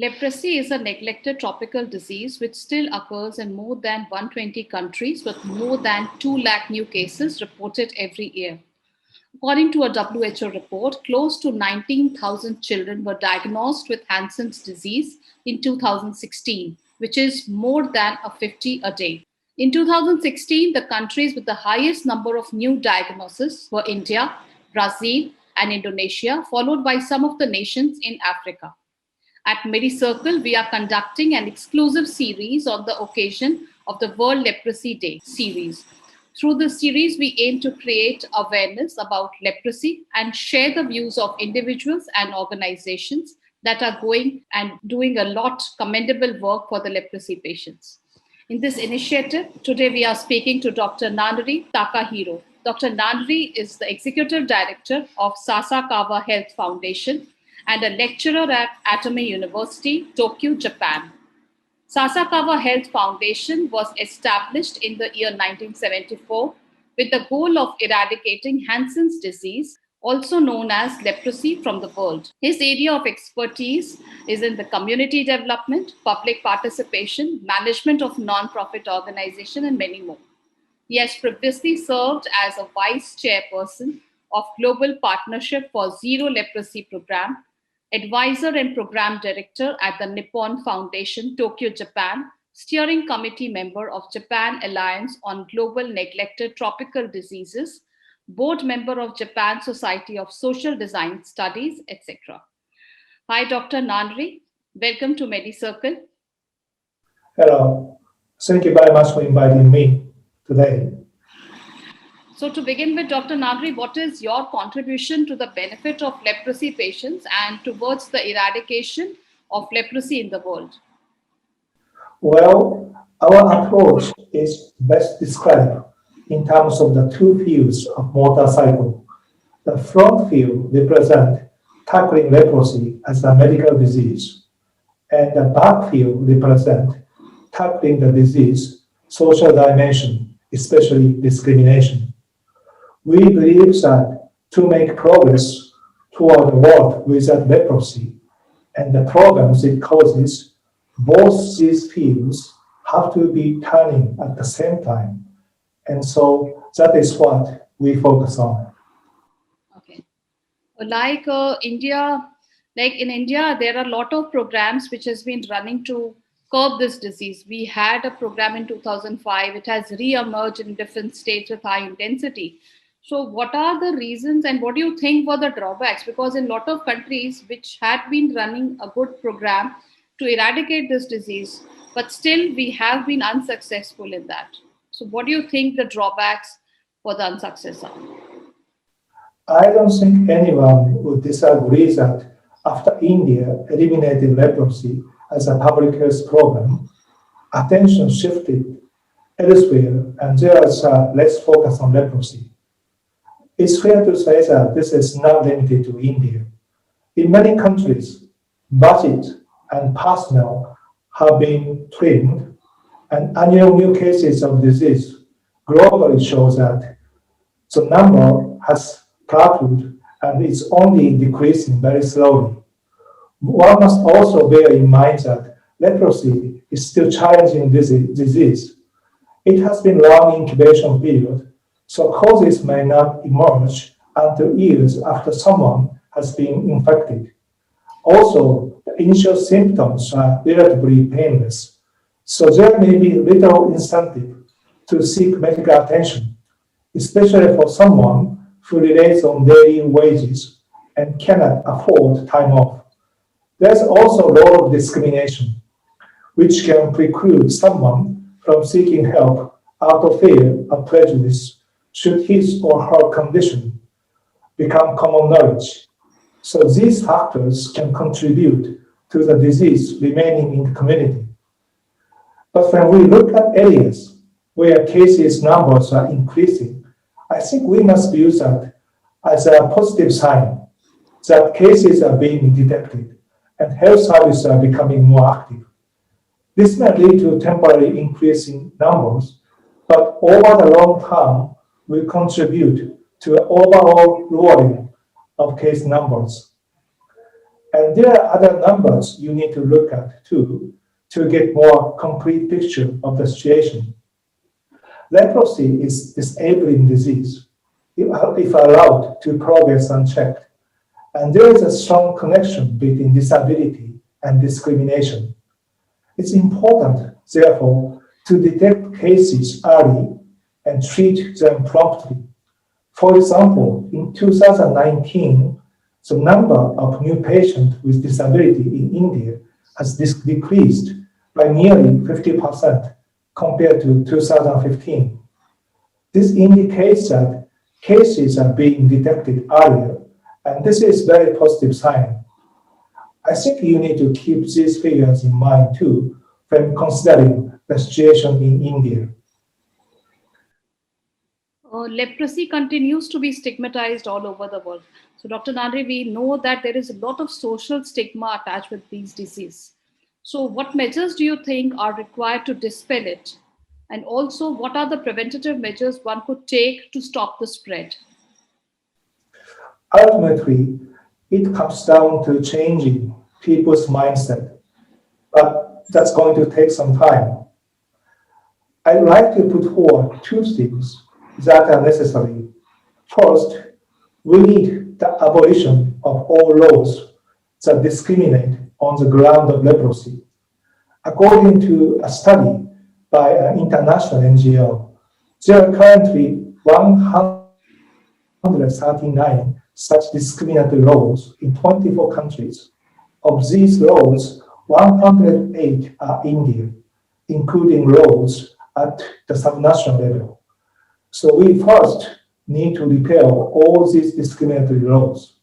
Leprosy is a neglected tropical disease which still occurs in more than 120 countries with more than 2 lakh new cases reported every year. According to a WHO report, close to 19,000 children were diagnosed with Hansen's disease in 2016, which is more than 50 a day. In 2016, the countries with the highest number of new diagnoses were India, Brazil, and Indonesia, followed by some of the nations in Africa. At Medicircle, we are conducting an exclusive series on the occasion of the World Leprosy Day series. Through this series, we aim to create awareness about leprosy and share the views of individuals and organizations that are going and doing a lot commendable work for the leprosy patients. In this initiative, today we are speaking to Dr. Nanri Takahiro. Dr. Nanri is the Executive Director of Sasakawa Health Foundation and a lecturer at Atomi University, Tokyo, Japan. Sasakawa Health Foundation was established in the year 1974 with the goal of eradicating Hansen's disease, also known as leprosy, from the world. His area of expertise is in the community development, public participation, management of non-profit organizations, and many more. He has previously served as a Vice-Chairperson of Global Partnership for Zero Leprosy program, advisor and program director at the Nippon Foundation, Tokyo, Japan, steering committee member of Japan Alliance on Global Neglected Tropical Diseases, board member of Japan Society of Social Design Studies, etc. Hi, Dr. Nanri. Welcome to Medicircle. Hello. Thank you very much for inviting me today. So to begin with, Dr. Nanri, what is your contribution to the benefit of leprosy patients and towards the eradication of leprosy in the world? Well, our approach is best described in terms of the two fields of motorcycle. The front field represents tackling leprosy as a medical disease, and the back field represents tackling the disease social dimension, especially discrimination. We believe that to make progress toward a world without leprosy and the problems it causes, both these fields have to be turning at the same time. And so that is what we focus on. Okay. Like in India, there are a lot of programs which has been running to curb this disease. We had a program in 2005. It has re-emerged in different states with high intensity. So what are the reasons and what do you think were the drawbacks? Because in a lot of countries which had been running a good program to eradicate this disease, but still we have been unsuccessful in that. So what do you think the drawbacks for the unsuccess are? I don't think anyone would disagree that after India eliminated leprosy as a public health program, attention shifted elsewhere and there is less focus on leprosy. It's fair to say that this is not limited to India. In many countries, budget and personnel have been trimmed, and annual new cases of disease globally show that the number has plateaued and is only decreasing very slowly. One must also bear in mind that leprosy is still challenging disease. It has been long incubation period, so causes may not emerge until years after someone has been infected. Also, the initial symptoms are relatively painless, so there may be little incentive to seek medical attention, especially for someone who relies on daily wages and cannot afford time off. There's also a lot of discrimination, which can preclude someone from seeking help out of fear or prejudice should his or her condition become common knowledge. So these factors can contribute to the disease remaining in the community. But when we look at areas where cases numbers are increasing, I think we must view that as a positive sign that cases are being detected and health services are becoming more active. This may lead to a temporary increase in numbers, but over the long term, will contribute to an overall lowering of case numbers. And there are other numbers you need to look at too to get more complete picture of the situation. Leprosy is disabling disease if allowed to progress unchecked. And there is a strong connection between disability and discrimination. It's important, therefore, to detect cases early and treat them promptly. For example, in 2019, the number of new patients with disability in India has decreased by nearly 50% compared to 2015. This indicates that cases are being detected earlier, and this is a very positive sign. I think you need to keep these figures in mind too when considering the situation in India. Leprosy continues to be stigmatized all over the world. So, Dr. Nanri, we know that there is a lot of social stigma attached with these diseases. So, what measures do you think are required to dispel it? And also, what are the preventative measures one could take to stop the spread? Ultimately, it comes down to changing people's mindset, but that's going to take some time. I'd like to put forward two things that are necessary. First, we need the abolition of all laws that discriminate on the ground of leprosy. According to a study by an international NGO, there are currently 139 such discriminatory laws in 24 countries. Of these laws, 108 are Indian, including laws at the subnational level. So we first need to repeal all these discriminatory laws.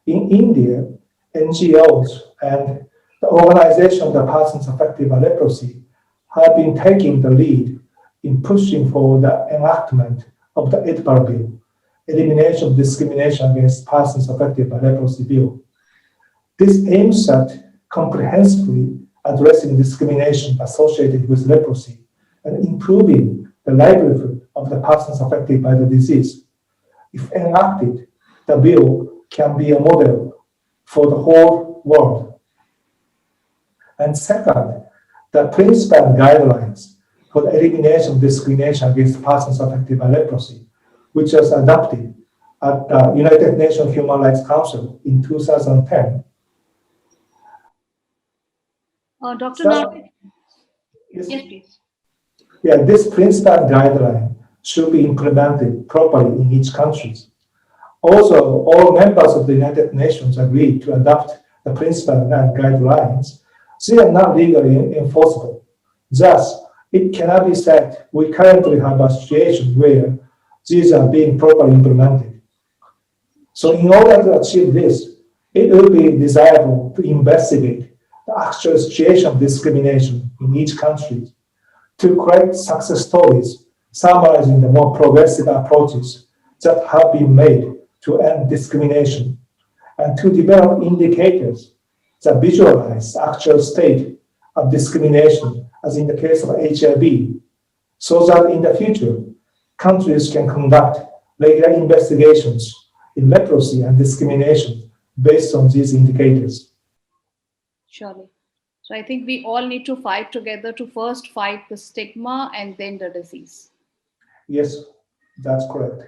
In India, NGOs and the Organization of the Persons Affected by Leprosy have been taking the lead in pushing for the enactment of the EDPAL bill, Elimination of Discrimination Against Persons Affected by Leprosy bill. This aims at comprehensively addressing discrimination associated with leprosy and improving the livelihood of the persons affected by the disease. If enacted, the bill can be a model for the whole world. And second, the principle and guidelines for the elimination of discrimination against persons affected by leprosy, which was adopted at the United Nations Human Rights Council in 2010. Dr. Nanri, yes, please. Yeah, this principle and guideline should be implemented properly in each country. Also, all members of the United Nations agreed to adopt the principle and guidelines. They are not legally enforceable. Thus, it cannot be said we currently have a situation where these are being properly implemented. So in order to achieve this, it will be desirable to investigate the actual situation of discrimination in each country to create success stories summarizing the more progressive approaches that have been made to end discrimination and to develop indicators that visualize the actual state of discrimination, as in the case of HIV, so that in the future, countries can conduct regular investigations in leprosy and discrimination based on these indicators. Surely. So I think we all need to fight together to first fight the stigma and then the disease. Yes, that's correct.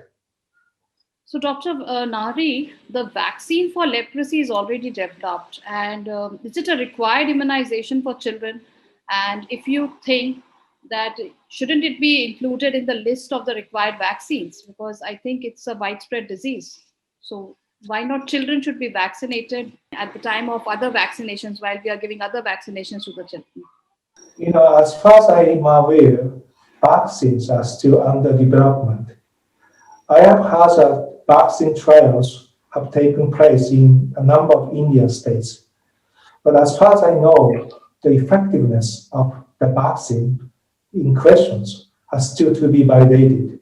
So, Dr. Nari, the vaccine for leprosy is already developed. And is it a required immunization for children? And if you think that shouldn't it be included in the list of the required vaccines? Because I think it's a widespread disease. So, why not children should be vaccinated at the time of other vaccinations while we are giving other vaccinations to the children? As far as I am aware, vaccines are still under development. I have heard that vaccine trials have taken place in a number of Indian states. But as far as I know, the effectiveness of the vaccine in questions has still to be validated.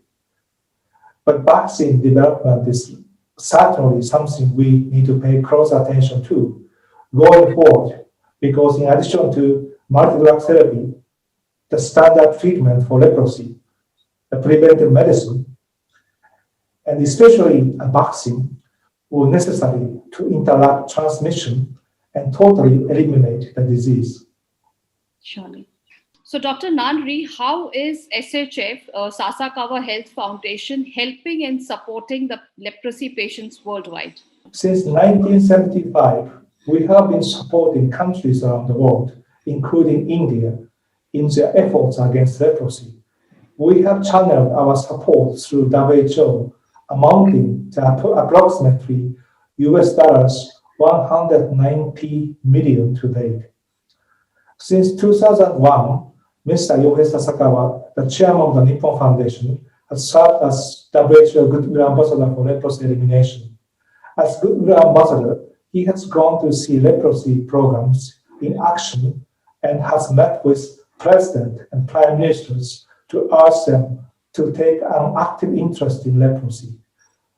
But vaccine development is certainly something we need to pay close attention to going forward, because in addition to multi-drug therapy, the standard treatment for leprosy, the preventive medicine, and especially a vaccine, were necessary to interrupt transmission and totally eliminate the disease. Surely. So, Dr. Nanri, how is SHF, Sasakawa Health Foundation, helping and supporting the leprosy patients worldwide? Since 1975, we have been supporting countries around the world, including India, in their efforts against leprosy. We have channeled our support through WHO, amounting to approximately US $190 million to date. Since 2001, Mr. Yohei Sasakawa, the chairman of the Nippon Foundation, has served as WHO Goodwill Ambassador for leprosy elimination. As Goodwill Ambassador, he has gone to see leprosy programs in action and has met with President and Prime Ministers to ask them to take an active interest in leprosy.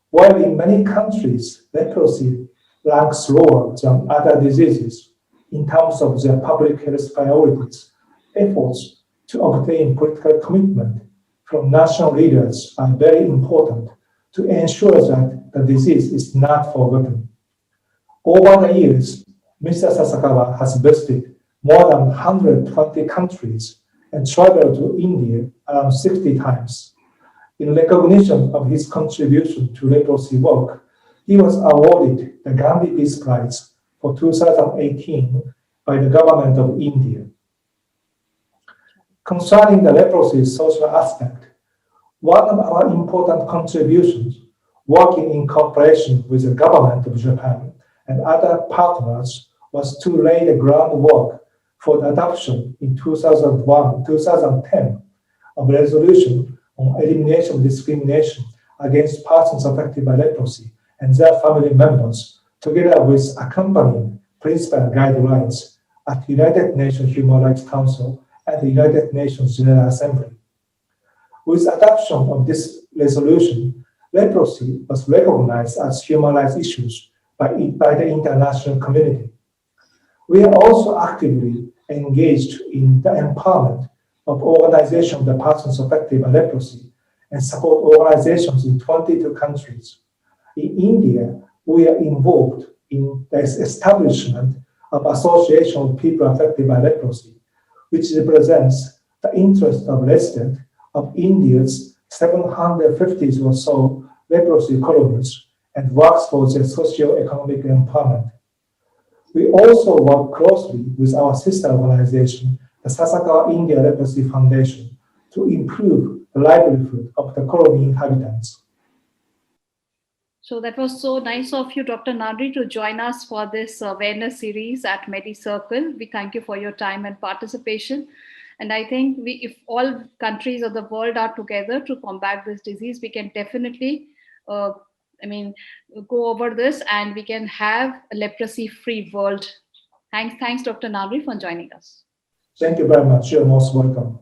While in many countries, leprosy ranks lower than other diseases in terms of their public health priorities, efforts to obtain political commitment from national leaders are very important to ensure that the disease is not forgotten. Over the years, Mr. Sasakawa has visited more than 120 countries and traveled to India around 60 times. In recognition of his contribution to leprosy work, he was awarded the Gandhi Peace Prize for 2018 by the government of India. Concerning the leprosy social aspect, one of our important contributions, working in cooperation with the government of Japan and other partners, was to lay the groundwork for the adoption in 2010 of a resolution on elimination of discrimination against persons affected by leprosy and their family members, together with accompanying principles and guidelines at the United Nations Human Rights Council and the United Nations General Assembly. With adoption of this resolution, leprosy was recognized as human rights issues by the international community. We are also actively engaged in the empowerment of organizations of the persons affected by leprosy and support organizations in 22 countries. In India, we are involved in the establishment of Association of People Affected by Leprosy, which represents the interest of residents of India's 750 or so leprosy colonies and works for their socio-economic empowerment. We also work closely with our sister organization, the Sasakawa India Leprosy Foundation, to improve the livelihood of the colony inhabitants. So that was so nice of you, Dr. Nanri, to join us for this awareness series at Medicircle. We thank you for your time and participation. And I think if all countries of the world are together to combat this disease, we can definitely, go over this and we can have a leprosy-free world. Thanks, Dr. Nanri, for joining us. Thank you very much. You're most welcome.